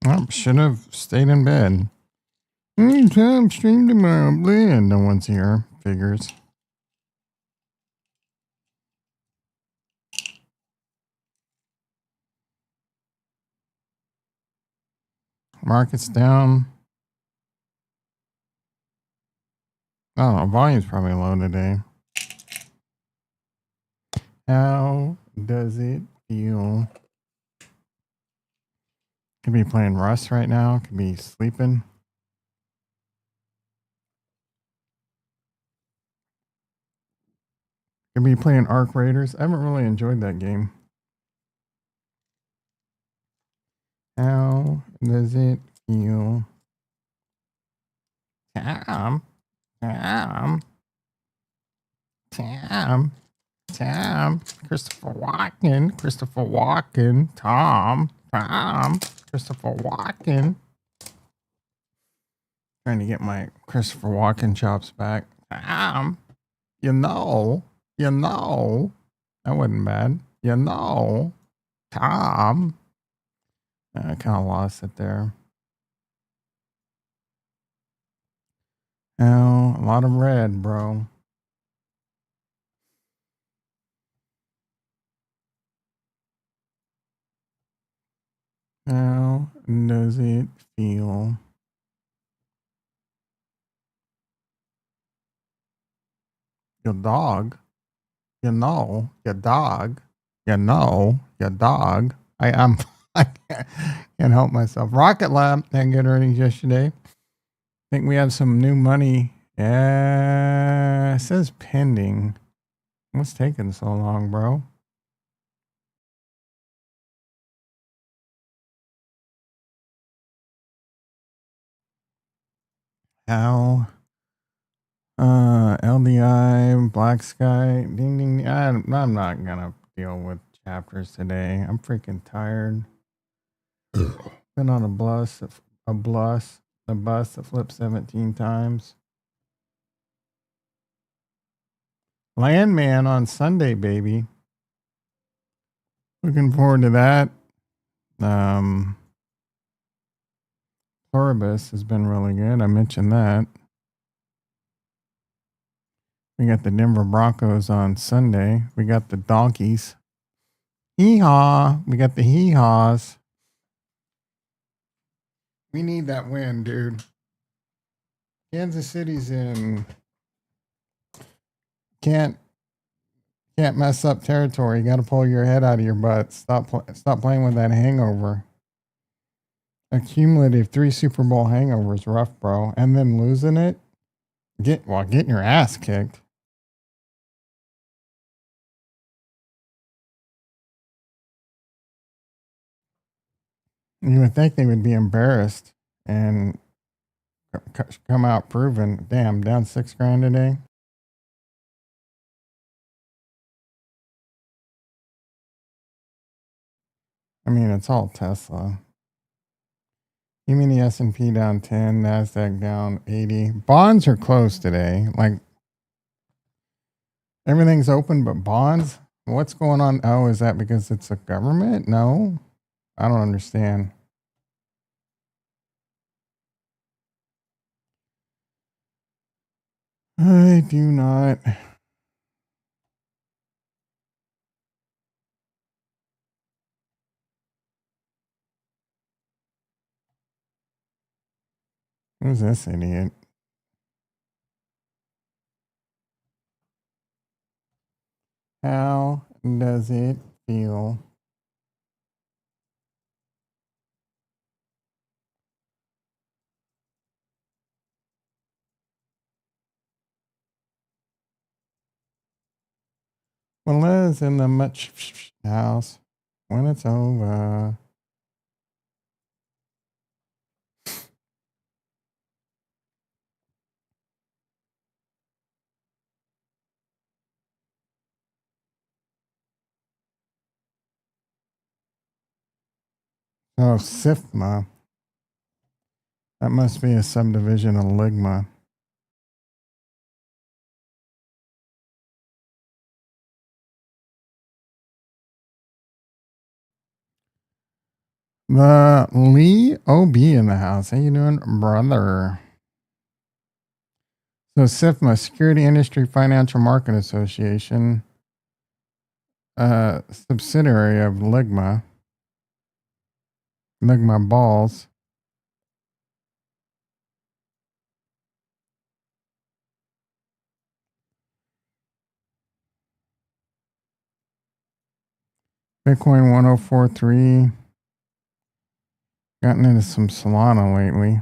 Oh, should have stayed in bed. Time stream tomorrow. Blah. No one's here. Figures. Market's down. Oh, volume's probably low today. How does it feel? Could be playing Rust right now. Could be sleeping. Could be playing Arc Raiders. I haven't really enjoyed that game. How does it feel? Tom. Tom. Tom. Tom. Christopher Walken. Christopher Walken. Tom. Tom. Christopher Walken. Trying to get my Christopher Walken chops back. Tom. You know. That wasn't bad. Tom. I kind of lost it there. Oh, a lot of red, bro. How does it feel? Your dog. Your dog. Your dog. I can't help myself. Rocket Lab had good earnings yesterday. I think we have some new money. Yeah, it says pending. What's taking so long, bro? How? LDI, Black Sky, ding ding. I'm not gonna deal with chapters today. I'm freaking tired. Been on a bus that flipped 17 times. Landman on Sunday, baby. Looking forward to that. Pluribus has been really good. I mentioned that. We got the Denver Broncos on Sunday. We got the Donkeys. Hee-haw. We got the hee-haws. We need that win, dude. Kansas City's in can't mess up territory. You got to pull your head out of your butt. Stop playing with that hangover. A cumulative 3 Super Bowl hangovers, rough, bro. And then losing it, getting your ass kicked. You would think they would be embarrassed and come out proven. Damn, down $6,000 today. I mean, it's all Tesla. You mean the S&P down 10, Nasdaq down 80. Bonds are closed today. Like everything's open but bonds. What's going on? Oh, is that because it's a government? No, I don't understand. I do not. Who's this idiot? How does it feel? When Liz in the much house, when it's over. Oh, SIFMA. That must be a subdivision of Ligma. The Lee OB in the house. How you doing, brother? So SIFMA, Security Industry Financial Market Association, subsidiary of Ligma Balls. Bitcoin 1043. Gotten into some Solana lately.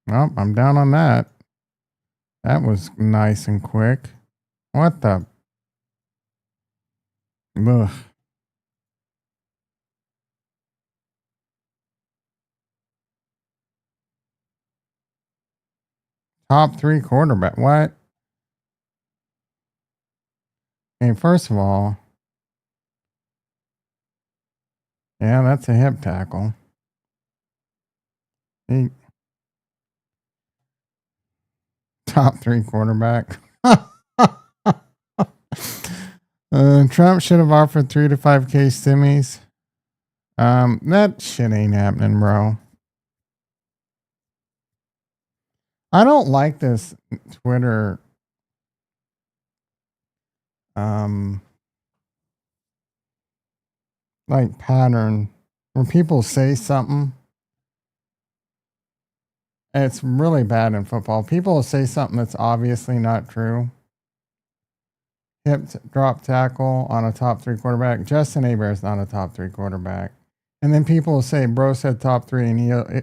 Well, I'm down on that. That was nice and quick. What the? Ugh. Top 3 quarterback. What? Hey, first of all, yeah, that's a hip tackle. He, top 3 quarterback. Trump should have offered 3 to 5K stimmies. That shit ain't happening, bro. I don't like this Twitter like pattern when people say something. It's really bad in football. People will say something that's obviously not true. Hip drop tackle on a top 3 quarterback. Justin Herbert is not a top 3 quarterback. And then people will say, bro said top 3, and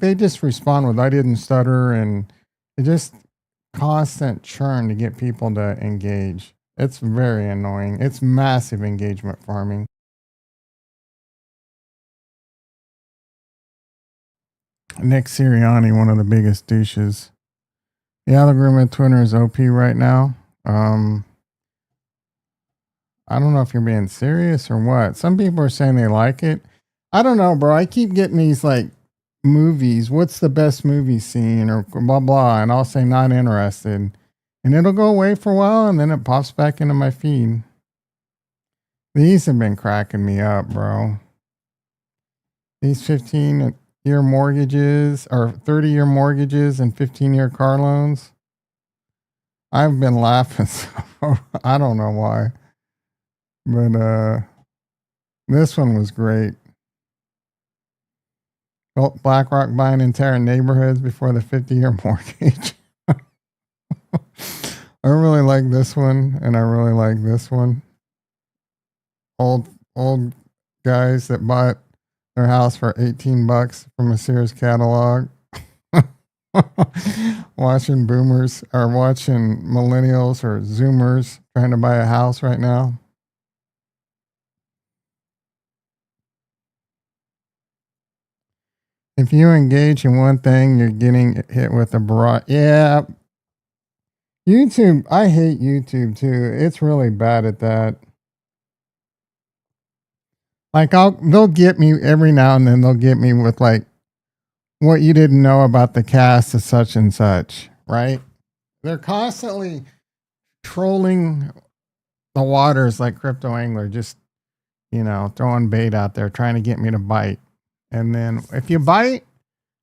they just respond with, I didn't stutter, and it just constant churn to get people to engage. It's very annoying. It's massive engagement farming. Nick Sirianni, one of the biggest douches. The algorithm at Twitter is OP right now. I don't know if you're being serious or what. Some people are saying they like it. I don't know, bro. I keep getting these like movies. What's the best movie scene or blah blah, and I'll say not interested, and it'll go away for a while, and then it pops back into my feed. These have been cracking me up, bro. These 15-year mortgages or 30-year mortgages and 15-year car loans. I've been laughing. So I don't know why. But this one was great. BlackRock buying entire neighborhoods before the 50-year mortgage. I really like this one, and I really like this one. Old guys that bought their house for $18 from a Sears catalog. Watching boomers or watching millennials or zoomers trying to buy a house right now. If you engage in one thing, you're getting hit with a broad. Yeah. YouTube, I hate YouTube too. It's really bad at that. Like they'll get me every now and then. They'll get me with like what you didn't know about the cast of such and such, right? They're constantly trolling the waters like Crypto Angler, just throwing bait out there, trying to get me to bite. And then if you bite,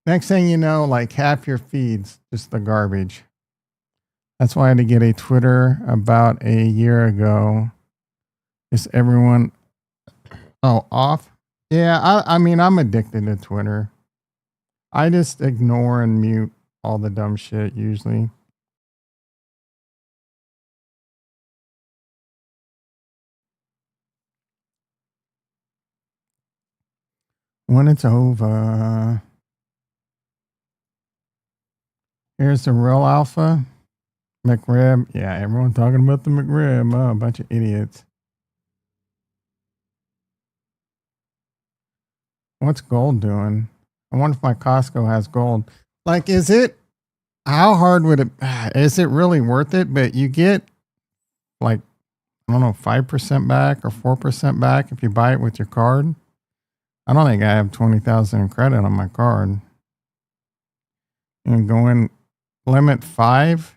next thing you know, like half your feed's just the garbage. That's why I had to get a Twitter about a year ago. Is everyone off? Yeah, I mean, I'm addicted to Twitter. I just ignore and mute all the dumb shit usually. When it's over. Here's the real alpha. McRib. Yeah, everyone talking about the McRib. Oh, a bunch of idiots. What's gold doing? I wonder if my Costco has gold. Like, how hard would it, is it really worth it? But you get like, I don't know, 5% back or 4% back if you buy it with your card. I don't think I have 20,000 in credit on my card. And go in limit 5.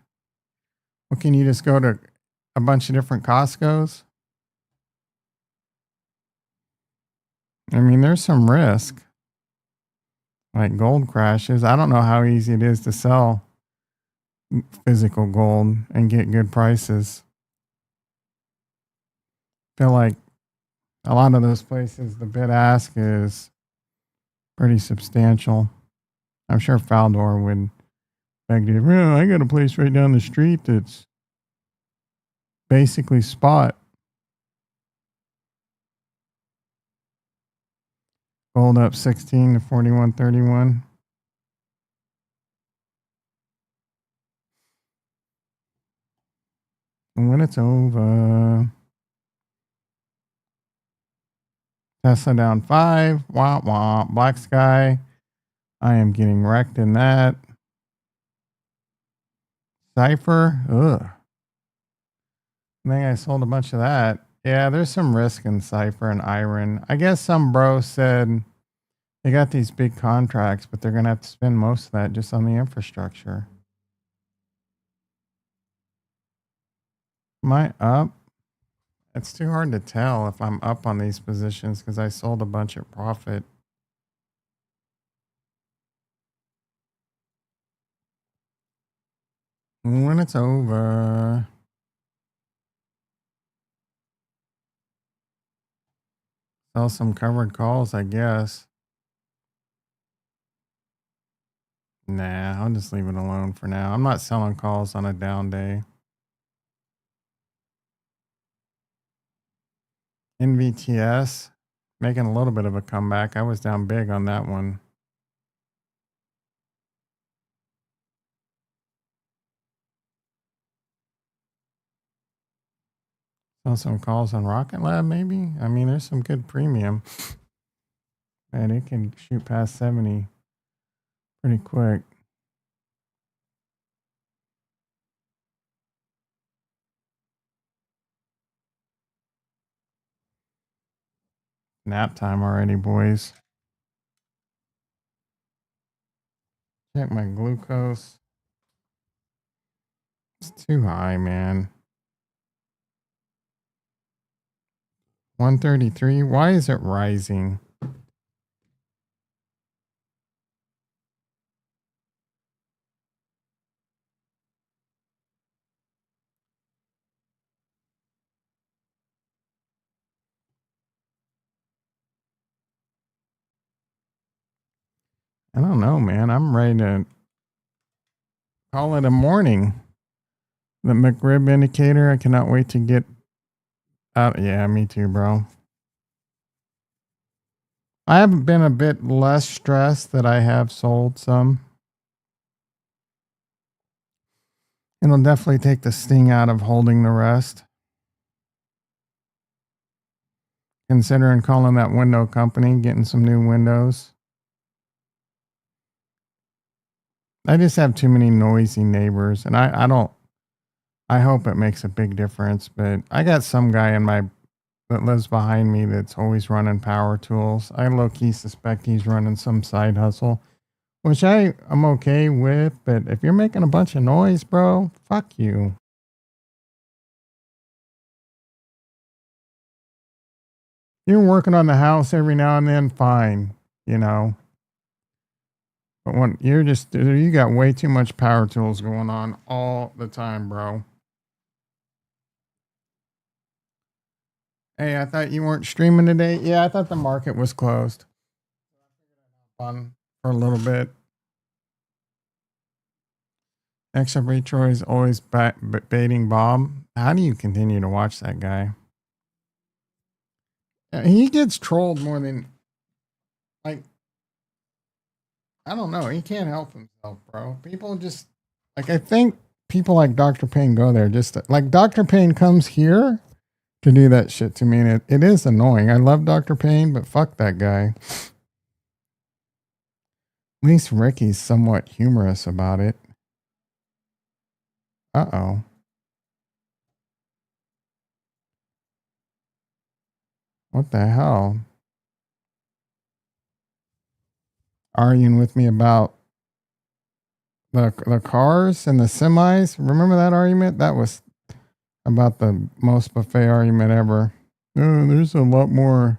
Well, can you just go to a bunch of different Costco's? I mean, there's some risk, like gold crashes. I don't know how easy it is to sell physical gold and get good prices. Feel like a lot of those places, the bid ask is pretty substantial. I'm sure Faldor would beg to, "Well, I got a place right down the street that's basically spot. Gold up 16 to 41.31. And when it's over, Tesla down 5. Wah wah. Black Sky. I am getting wrecked in that. Cypher. Ugh. I think I sold a bunch of that. Yeah, there's some risk in Cypher and Iron. I guess some bro said they got these big contracts, but they're going to have to spend most of that just on the infrastructure. Am I up? It's too hard to tell if I'm up on these positions because I sold a bunch at profit. When it's over. Sell some covered calls, I guess. Nah, I'll just leave it alone for now. I'm not selling calls on a down day. NVTS making a little bit of a comeback. I was down big on that one. Sell some calls on Rocket Lab, maybe. I mean, there's some good premium, and it can shoot past 70 pretty quick. Nap time already, boys. Check my glucose. It's too high, man. 133. Why is it rising? I don't know, man. I'm ready to call it a morning. The McRib indicator. I cannot wait to get out. Yeah, me too, bro. I have been a bit less stressed that I have sold some. It'll definitely take the sting out of holding the rest. Considering calling that window company, getting some new windows. I just have too many noisy neighbors, and I don't. I hope it makes a big difference, but I got some guy in my that lives behind me that's always running power tools. I low key suspect he's running some side hustle, which I'm okay with. But if you're making a bunch of noise, bro, fuck you. You're working on the house every now and then, fine, you know. But when you got way too much power tools going on all the time, bro. Hey, I thought you weren't streaming today. Yeah, I thought the market was closed. Fun for a little bit. XRB Troy is always baiting Bob. How do you continue to watch that guy? He gets trolled more than, like, I don't know. He can't help himself, bro. People just, like, I think people like Dr. Payne go there just like Dr. Payne comes here to do that shit to me. And it is annoying. I love Dr. Payne, but fuck that guy. At least Ricky's somewhat humorous about it. Uh-oh. What the hell? Arguing with me about the cars and the semis. Remember that argument? That was about the most buffet argument ever. No, there's a lot more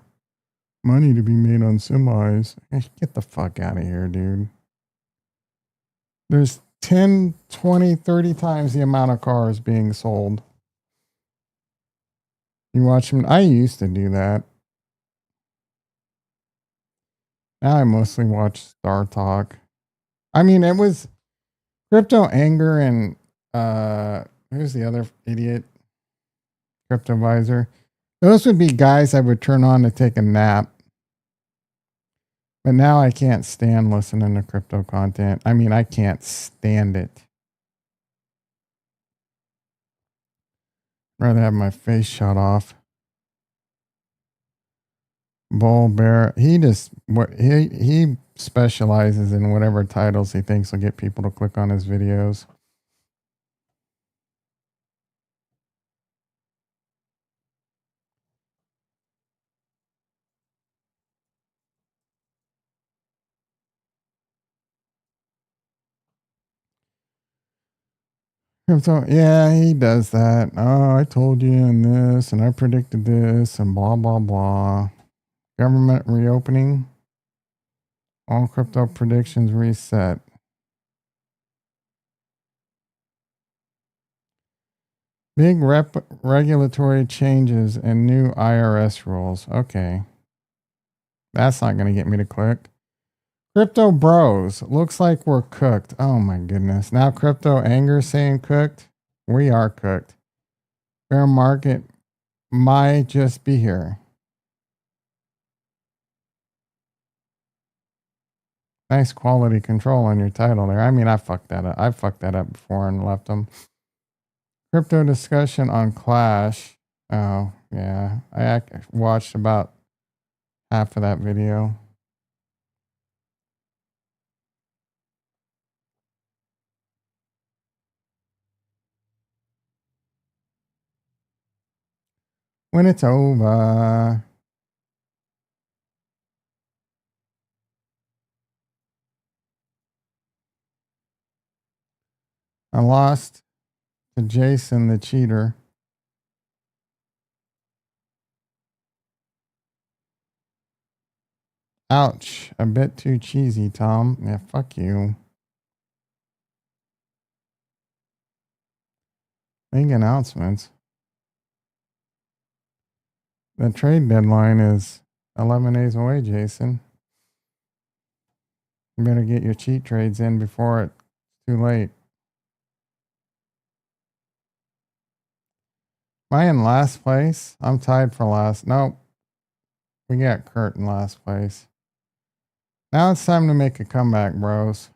money to be made on semis. Get the fuck out of here, dude. There's 10, 20, 30 times the amount of cars being sold. You watch them. I used to do that. Now I mostly watch Star Talk. I mean, it was Crypto Anger and who's the other idiot? Cryptovisor. Those would be guys I would turn on to take a nap. But now I can't stand listening to crypto content. I mean, I can't stand it. I'd rather have my face shut off. Bull Bear. He specializes in whatever titles he thinks will get people to click on his videos. So, yeah, he does that. Oh, I told you in this, and I predicted this, and blah, blah, blah. Government reopening. All crypto predictions reset. Big regulatory changes and new IRS rules. Okay. That's not going to get me to click. Crypto bros. Looks like we're cooked. Oh my goodness. Now Crypto Anger saying cooked. We are cooked. Bear market might just be here. Nice quality control on your title there. I mean, I fucked that up. I fucked that up before and left them. Crypto discussion on Clash. Oh, yeah. I watched about half of that video. When it's over. I lost to Jason the cheater. Ouch. A bit too cheesy, Tom. Yeah, fuck you. Big announcements. The trade deadline is 11 days away, Jason. You better get your cheat trades in before it's too late. Am I in last place? I'm tied for last. Nope. We got Kurt in last place. Now it's time to make a comeback, bros.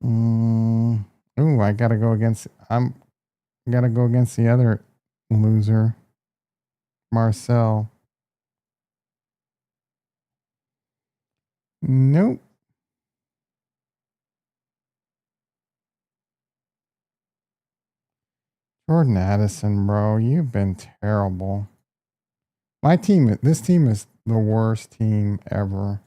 Ooh, I gotta go against the other loser. Marcel. Nope. Jordan Addison, bro, you've been terrible. This team is the worst team ever.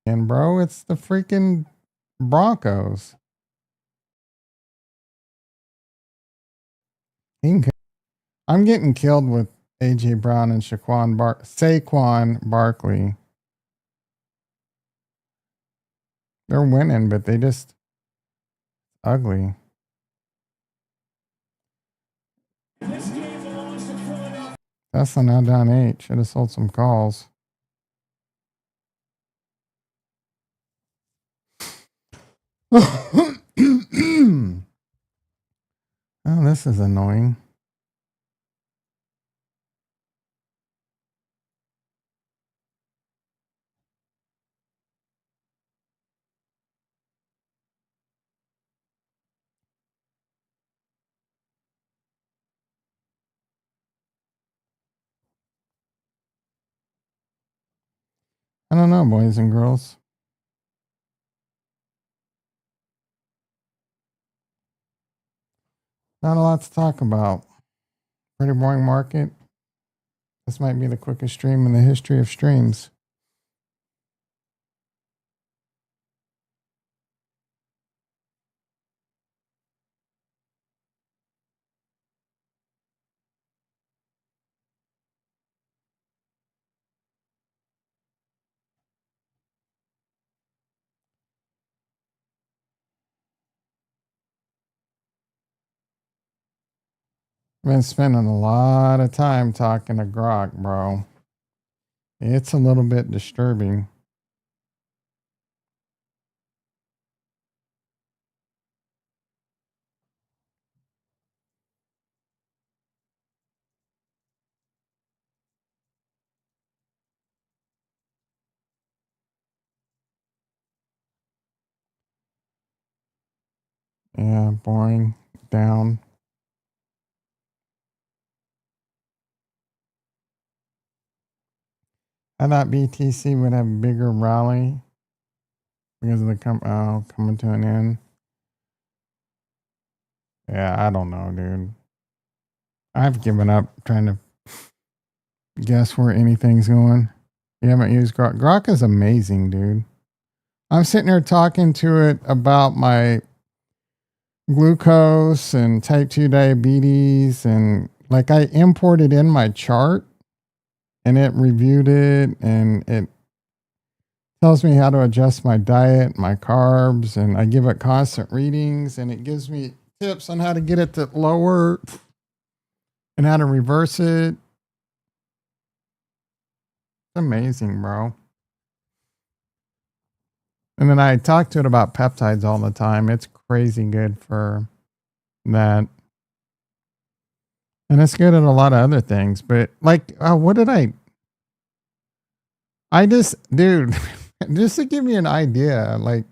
And bro, it's the freaking Broncos. I'm getting killed with AJ Brown and Saquon Barkley. They're winning, but they just ugly. Tesla now down 8. Should have sold some calls. Oh, this is annoying. I don't know, boys and girls. Not a lot to talk about. Pretty boring market. This might be the quickest stream in the history of streams. Been spending a lot of time talking to Grok, bro. It's a little bit disturbing. Yeah, boring. Down. I thought BTC would have a bigger rally because of the coming to an end. Yeah, I don't know, dude. I've given up trying to guess where anything's going. You haven't used Grok. Grok is amazing, dude. I'm sitting here talking to it about my glucose and type 2 diabetes, and like I imported in my chart and it reviewed it, and it tells me how to adjust my diet, my carbs, and I give it constant readings, and it gives me tips on how to get it to lower and how to reverse it. It's amazing, bro. And then I talk to it about peptides all the time. It's crazy good for that. And it's good at a lot of other things. But like, what did I just, dude, just to give you an idea, like,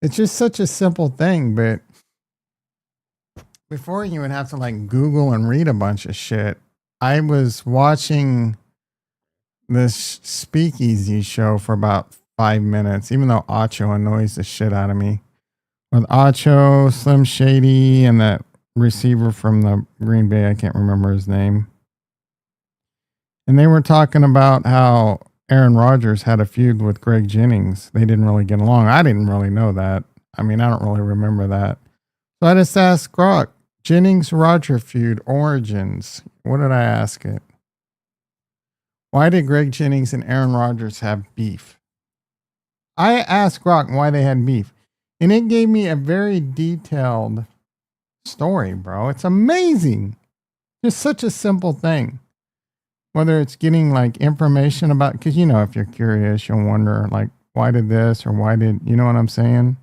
it's just such a simple thing. But before you would have to like Google and read a bunch of shit, I was watching this speakeasy show for about 5 minutes, even though Acho annoys the shit out of me. With Acho, Slim Shady, and that receiver from the Green Bay, I can't remember his name. And they were talking about how Aaron Rodgers had a feud with Greg Jennings. They didn't really get along. I didn't really know that. I mean, I don't really remember that. So I just asked Grok, Jennings Roger feud origins. What did I ask it? Why did Greg Jennings and Aaron Rodgers have beef? I asked Grok why they had beef, and it gave me a very detailed story, bro. It's amazing. Just such a simple thing. Whether it's getting like information about, because if you're curious, you'll wonder like, why did this or why did, you know what I'm saying?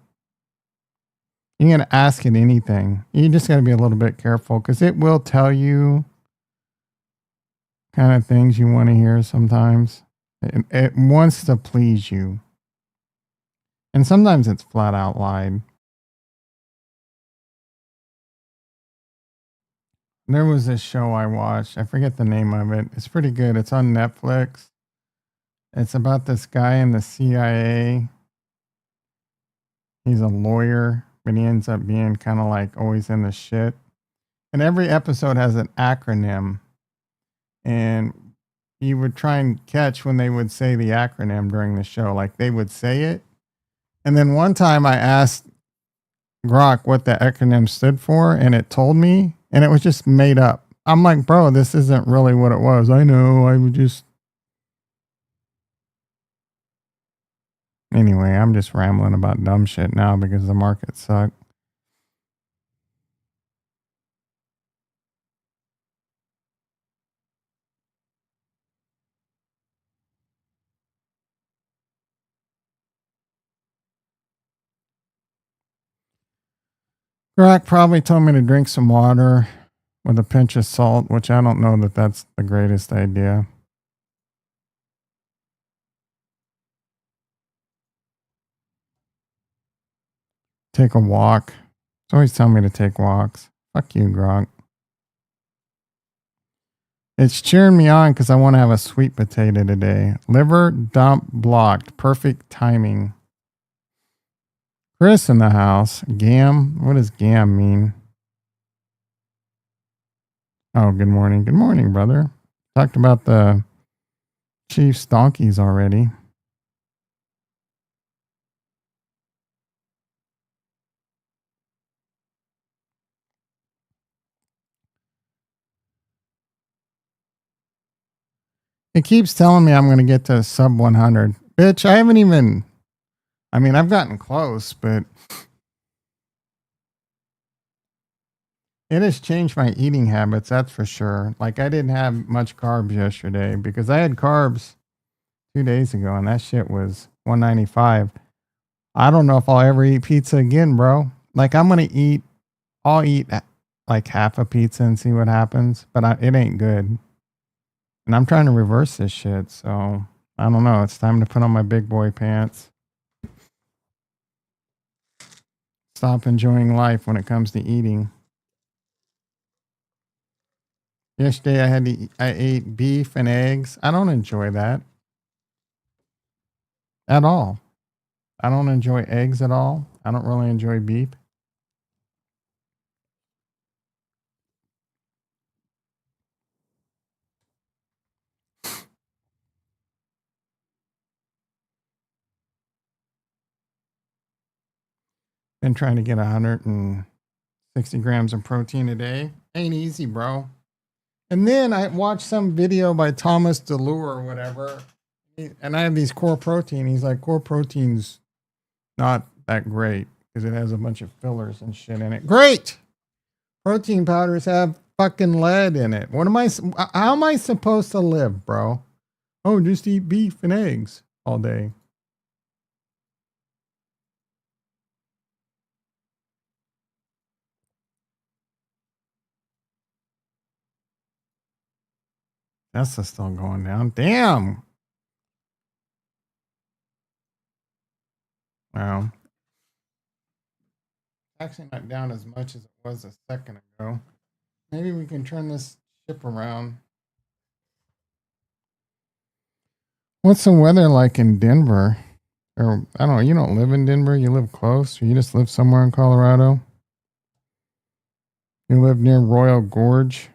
You can ask it anything. You just got to be a little bit careful because it will tell you kind of things you want to hear sometimes. It wants to please you. And sometimes it's flat out lied. There was this show I watched. I forget the name of it. It's pretty good. It's on Netflix. It's about this guy in the CIA. He's a lawyer, but he ends up being kind of like always in the shit. And every episode has an acronym. And you would try and catch when they would say the acronym during the show. Like they would say it. And then one time I asked Grok what the acronym stood for, and it told me, and it was just made up. I'm like, bro, this isn't really what it was. I know. I would just. Anyway, I'm just rambling about dumb shit now because the market sucked. Grok probably told me to drink some water with a pinch of salt, which I don't know that that's the greatest idea. Take a walk. It's always telling me to take walks. Fuck you, Grok. It's cheering me on because I want to have a sweet potato today. Liver dump blocked. Perfect timing. Chris in the house. Gam. What does Gam mean? Oh, good morning. Good morning, brother. Talked about the Chiefs donkeys already. It keeps telling me I'm going to get to sub 100. Bitch, I haven't even. I mean, I've gotten close, but It has changed my eating habits, that's for sure. Like I didn't have much carbs yesterday because I had carbs 2 days ago and that shit was 195. I don't know if I'll ever eat pizza again, bro. Like I'll eat like half a pizza and see what happens, but it ain't good. And I'm trying to reverse this shit, so I don't know. It's time to put on my big boy pants. Stop enjoying life when it comes to eating. Yesterday I ate beef and eggs. I don't enjoy that at all. I don't enjoy eggs at all. I don't really enjoy beef. Been trying to get 160 grams of protein a day. Ain't easy, bro. And then I watched some video by Thomas DeLure or whatever. And I have these core protein. He's like, core protein's not that great because it has a bunch of fillers and shit in it. Great! Protein powders have fucking lead in it. How am I supposed to live, bro? Oh, just eat beef and eggs all day. Tesla's still going down. Damn. Wow. Actually not down as much as it was a second ago. Maybe we can turn this ship around. What's the weather like in Denver? Or I don't know, you don't live in Denver, you live close, or you just live somewhere in Colorado? You live near Royal Gorge,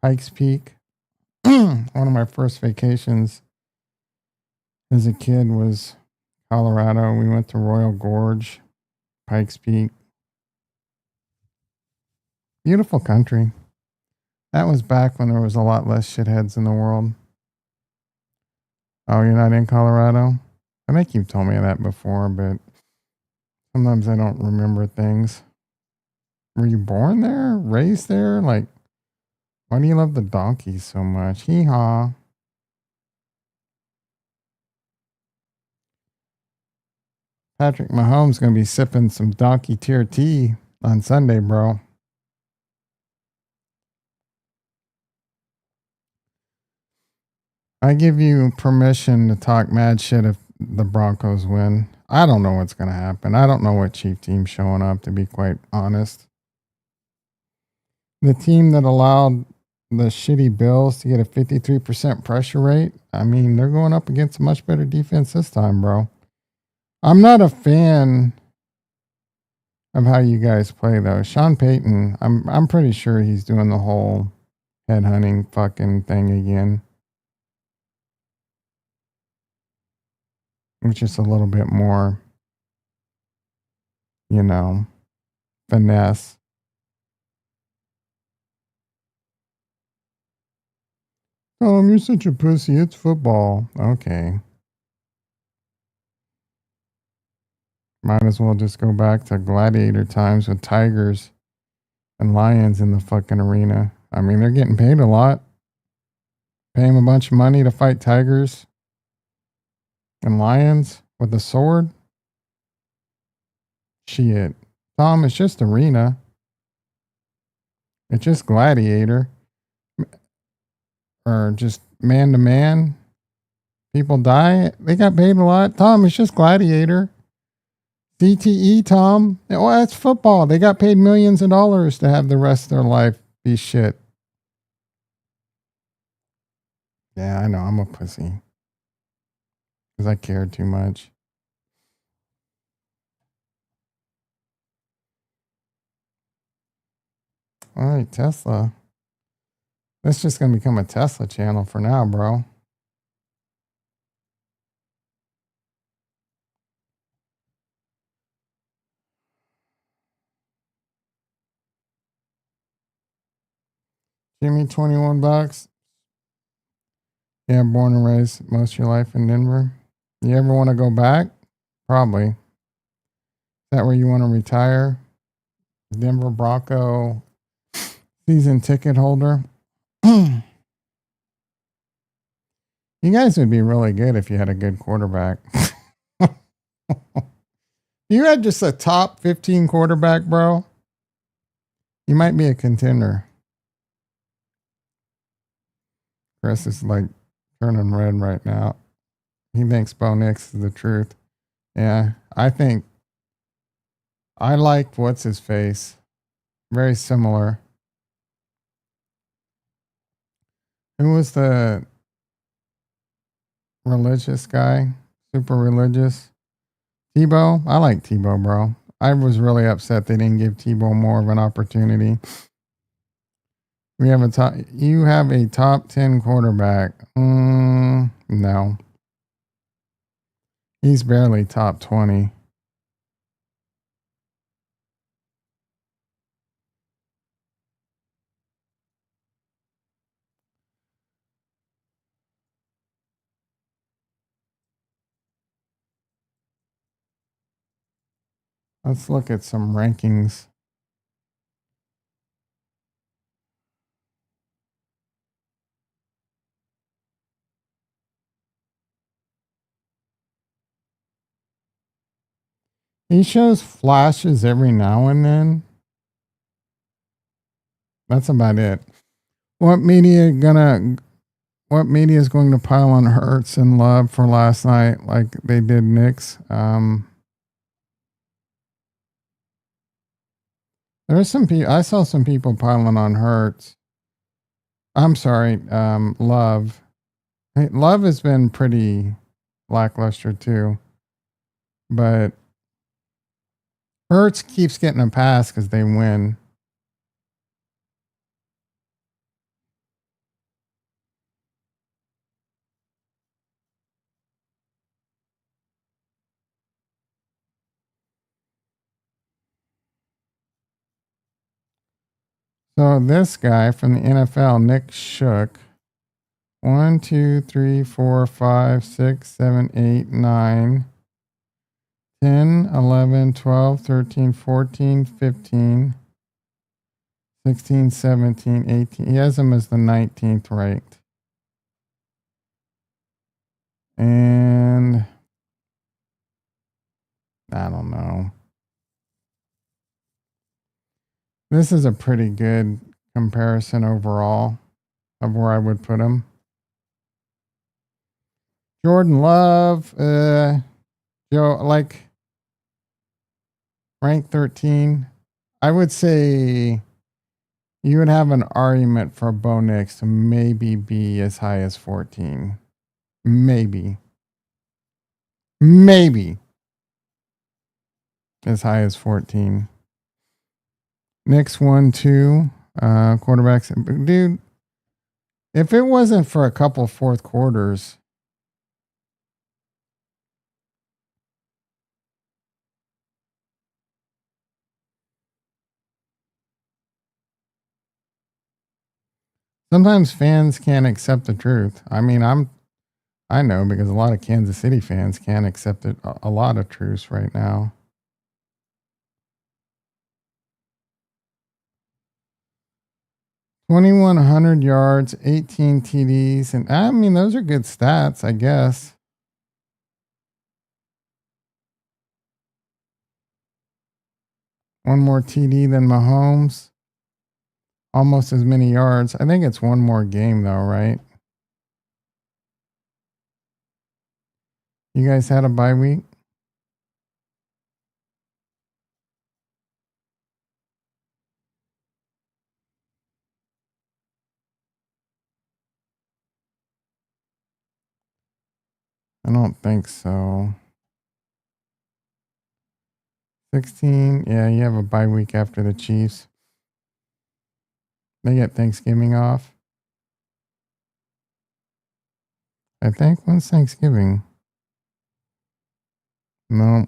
Pikes Peak. One of my first vacations as a kid was Colorado. We went to Royal Gorge, Pikes Peak. Beautiful country. That was back when there was a lot less shitheads in the world. Oh, you're not in Colorado? I think you've told me that before, but sometimes I don't remember things. Were you born there? Raised there? Like, why do you love the donkeys so much? Hee haw. Patrick Mahomes gonna be sipping some donkey tier tea on Sunday, bro. I give you permission to talk mad shit if the Broncos win. I don't know what's gonna happen. I don't know what chief team's showing up, to be quite honest. The team that allowed the shitty Bills to get a 53% pressure rate, I mean, they're going up against a much better defense this time, bro. I'm not a fan of how you guys play though. Sean Payton, I'm pretty sure he's doing the whole headhunting fucking thing again. Which is a little bit more, finesse. You're such a pussy. It's football. Okay. Might as well just go back to gladiator times with tigers and lions in the fucking arena. I mean, they're getting paid a lot. Pay them a bunch of money to fight tigers and lions with a sword. Shit. Tom, it's just arena. It's just gladiator. Or just man to man. People die. They got paid a lot. Tom, it's just gladiator. CTE, Tom. Oh, that's football. They got paid millions of dollars to have the rest of their life be shit. Yeah, I know. I'm a pussy. Because I cared too much. All right, Tesla. That's just going to become a Tesla channel for now, bro. Give me $21. Yeah, born and raised most of your life in Denver. You ever want to go back? Probably. that where you want to retire? Denver Bronco season ticket holder. You guys would be really good if you had a good quarterback. You had just a top 15 quarterback, bro. You might be a contender. Chris is like turning red right now. He thinks Bo Nix is the truth. Yeah, I think I like what's his face. Very similar. Who was the religious guy? Super religious? Tebow? I like Tebow, bro. I was really upset they didn't give Tebow more of an opportunity. We have you have a top 10 quarterback. No. He's barely top 20. Let's look at some rankings. He shows flashes every now and then. That's about it. What media is going to pile on Hurts and Love for last night like they did Knicks? There's some people. I saw some people piling on Hurts. I'm sorry, Love. Hey, Love has been pretty lackluster too, but Hurts keeps getting a pass because they win. So this guy from the NFL, Nick Shook, 1, 2, 3, 4, 5, 6, 7, 8, 9, 10, 11, 12, 13, 14, 15, 16, 17, 18. He has him as the 19th ranked. And I don't know. This is a pretty good comparison overall of where I would put him. Jordan Love, Joe, like rank 13. I would say you would have an argument for Bo Nix to maybe be as high as 14. Maybe as high as 14. Knicks 1, 2, quarterbacks. Dude, if it wasn't for a couple fourth quarters, sometimes fans can't accept the truth. I mean, I know because a lot of Kansas City fans can't accept it, a lot of truths right now. 2,100 yards, 18 TDs, and I mean those are good stats, I guess. One more TD than Mahomes. Almost as many yards. I think it's one more game though, right? You guys had a bye week? I don't think so. 16. Yeah, you have a bye week after the Chiefs. They get Thanksgiving off. I think. When's Thanksgiving? No.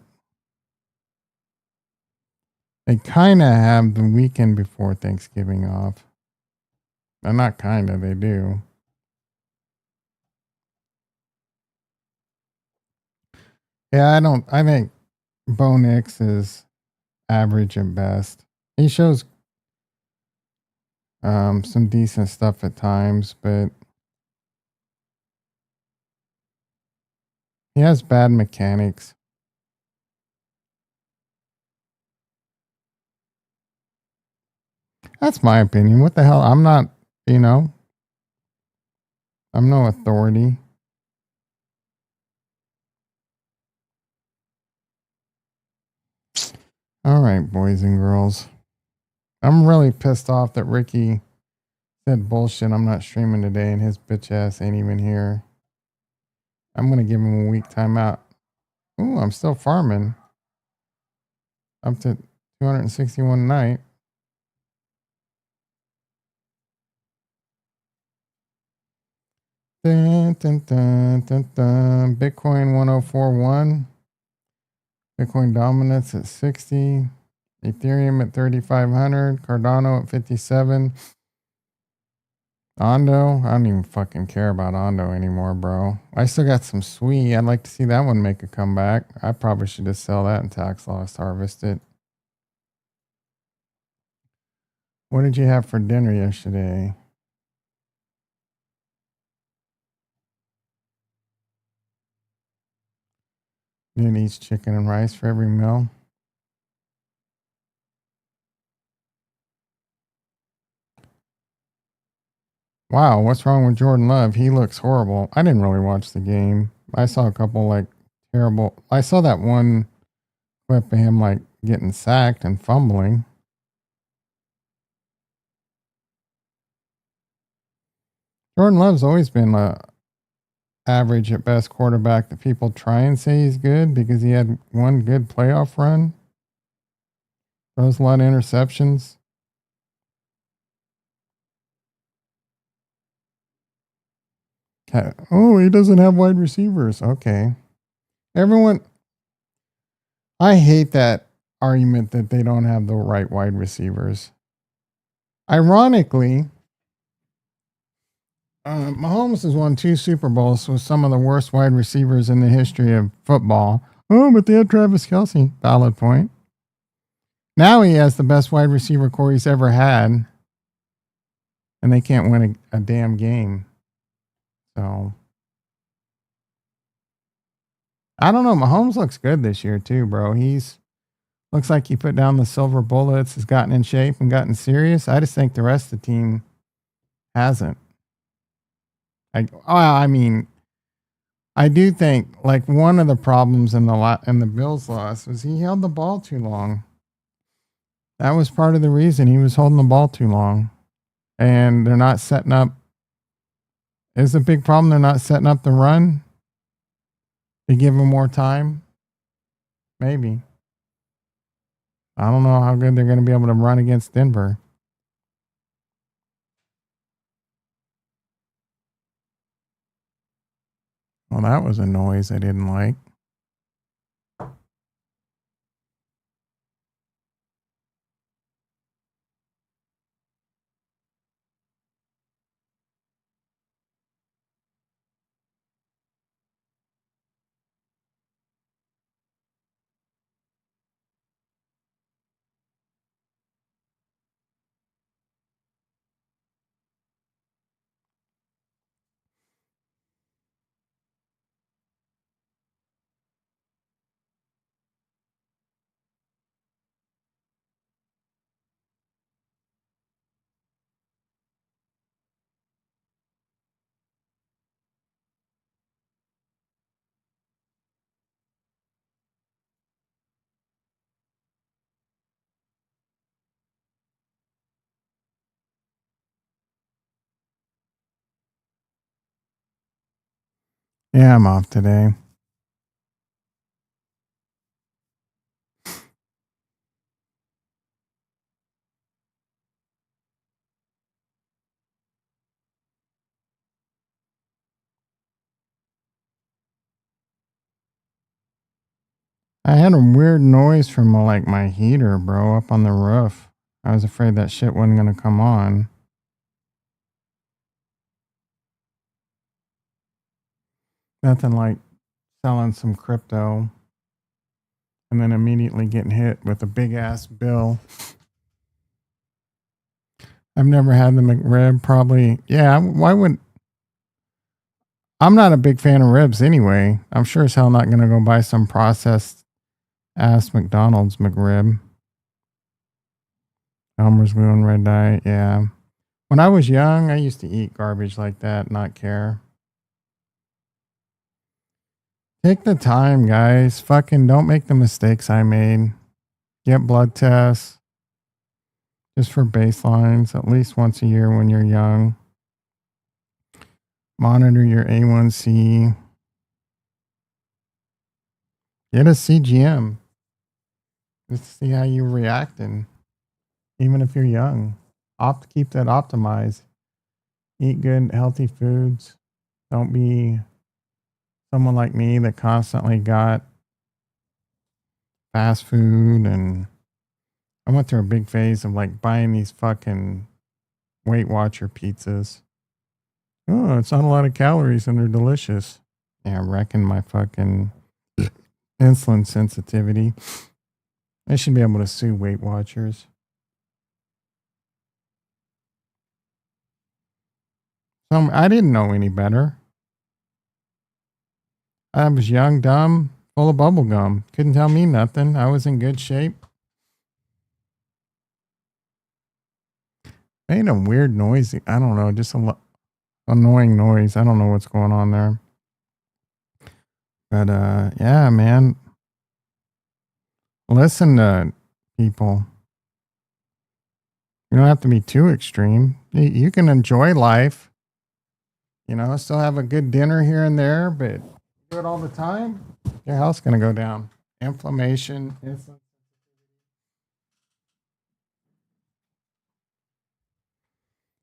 They kind of have the weekend before Thanksgiving off. Not kind of, they do. Yeah, I think Bo Nix is average at best. He shows some decent stuff at times, but he has bad mechanics. That's my opinion. What the hell? I'm not, you know, I'm no authority. All right, boys and girls. I'm really pissed off that Ricky said bullshit. I'm not streaming today and his bitch ass ain't even here. I'm going to give him a week timeout. Ooh, I'm still farming. Up to 261 a night. Dun, dun, dun, dun, dun. Bitcoin 1041. Bitcoin dominance at 60. Ethereum at 3,500. Cardano at 57. Ondo, I don't even fucking care about Ondo anymore, bro. I still got some SWE. I'd like to see that one make a comeback. I probably should just sell that and tax loss harvest it. What did you have for dinner yesterday? Didn't eat chicken and rice for every meal. Wow, what's wrong with Jordan Love? He looks horrible. I didn't really watch the game. I saw a couple like terrible. I saw that one clip of him like getting sacked and fumbling. Jordan Love's always been a average at best quarterback that people try and say he's good because he had one good playoff run. Throws a lot of interceptions. Oh, he doesn't have wide receivers. Okay. Everyone, I hate that argument that they don't have the right wide receivers. Ironically, Mahomes has won 2 Super Bowls with some of the worst wide receivers in the history of football. Oh, but they had Travis Kelce. Valid point. Now he has the best wide receiver core he's ever had, and they can't win a damn game. So I don't know. Mahomes looks good this year too, bro. He's looks like he put down the silver bullets, has gotten in shape and gotten serious. I just think the rest of the team hasn't. I mean, I do think like one of the problems in the Bills loss was he held the ball too long. That was part of the reason he was holding the ball too long, and they're not setting up. Is a big problem. They're not setting up the run to give him more time. Maybe. I don't know how good they're going to be able to run against Denver. Well, that was a noise I didn't like. Yeah, I'm off today. I had a weird noise from like my heater, bro, up on the roof. I was afraid that shit wasn't going to come on. Nothing like selling some crypto and then immediately getting hit with a big ass bill. I've never had the McRib. Probably, yeah. Why would? I'm not a big fan of ribs anyway. I'm sure as hell not gonna go buy some processed ass McDonald's McRib. Elmer's Glue and Red Dye. Yeah. When I was young, I used to eat garbage like that, not care. Take the time, guys. Fucking don't make the mistakes I made. Get blood tests just for baselines at least once a year when you're young. Monitor your A1C. Get a CGM. Just see how you're reacting. Even if you're young. Keep that optimized. Eat good, healthy foods. Don't be someone like me that constantly got fast food, and I went through a big phase of like buying these fucking Weight Watcher pizzas. Oh, it's not a lot of calories and they're delicious. Yeah, wrecking my fucking insulin sensitivity. I should be able to sue Weight Watchers. I didn't know any better. I was young, dumb, full of bubble gum. Couldn't tell me nothing. I was in good shape. Made a weird noise. I don't know, just a annoying noise. I don't know what's going on there. But yeah, man. Listen to people. You don't have to be too extreme. You can enjoy life. You know, still have a good dinner here and there, but do it all the time, your health's going to go down. Inflammation.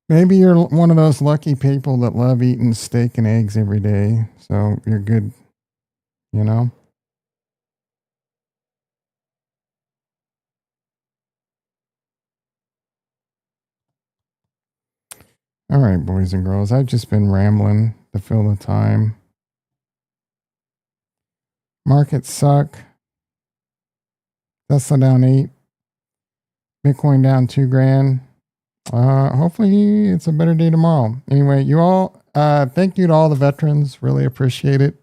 Maybe you're one of those lucky people that love eating steak and eggs every day. So you're good, you know? All right, boys and girls. I've just been rambling to fill the time. Markets suck. Tesla down 8. Bitcoin down 2 grand. Hopefully it's a better day tomorrow. Anyway, you all, thank you to all the veterans. Really appreciate it.